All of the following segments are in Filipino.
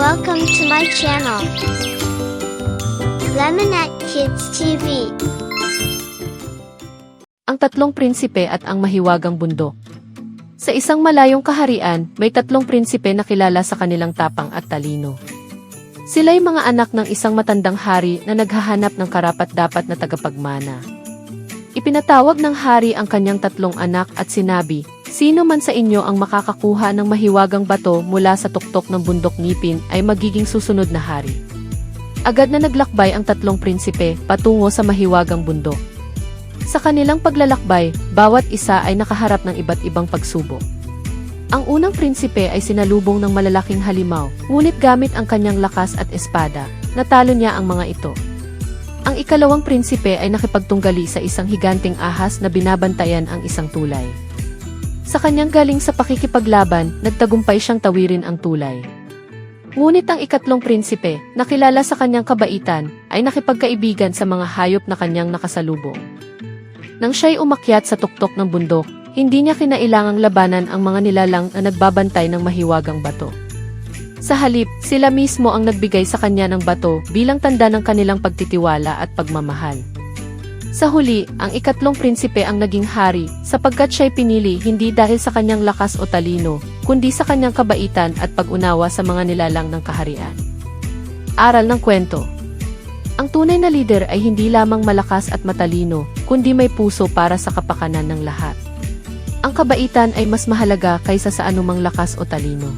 Welcome to my channel, Lemonette Kids TV. Ang tatlong prinsipe at ang mahiwagang bundok. Sa isang malayong kaharian, may tatlong prinsipe na kilala sa kanilang tapang at talino. Sila'y mga anak ng isang matandang hari na naghahanap ng karapat-dapat na tagapagmana. Ipinatawag ng hari ang kanyang tatlong anak at sinabi, "Sino man sa inyo ang makakakuha ng mahiwagang bato mula sa tuktok ng bundok ngipin ay magiging susunod na hari." Agad na naglakbay ang tatlong prinsipe patungo sa mahiwagang bundok. Sa kanilang paglalakbay, bawat isa ay nakaharap ng iba't ibang pagsubok. Ang unang prinsipe ay sinalubong ng malalaking halimaw, ngunit gamit ang kanyang lakas at espada, natalo niya ang mga ito. Ang ikalawang prinsipe ay nakipagtunggali sa isang higanting ahas na binabantayan ang isang tulay. Sa kanyang galing sa pakikipaglaban, nagtagumpay siyang tawirin ang tulay. Ngunit ang ikatlong prinsipe, na kilala sa kanyang kabaitan, ay nakipagkaibigan sa mga hayop na kanyang nakasalubong. Nang siya'y umakyat sa tuktok ng bundok, hindi niya kinailangang labanan ang mga nilalang na nagbabantay ng mahiwagang bato. Sa halip, sila mismo ang nagbigay sa kanya ng bato bilang tanda ng kanilang pagtitiwala at pagmamahal. Sa huli, ang ikatlong prinsipe ang naging hari sapagkat siya'y pinili hindi dahil sa kanyang lakas o talino, kundi sa kanyang kabaitan at pag-unawa sa mga nilalang ng kaharian. Aral ng kwento. Ang tunay na lider ay hindi lamang malakas at matalino, kundi may puso para sa kapakanan ng lahat. Ang kabaitan ay mas mahalaga kaysa sa anumang lakas o talino.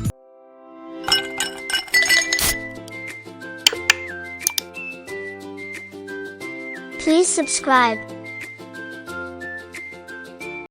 Please subscribe.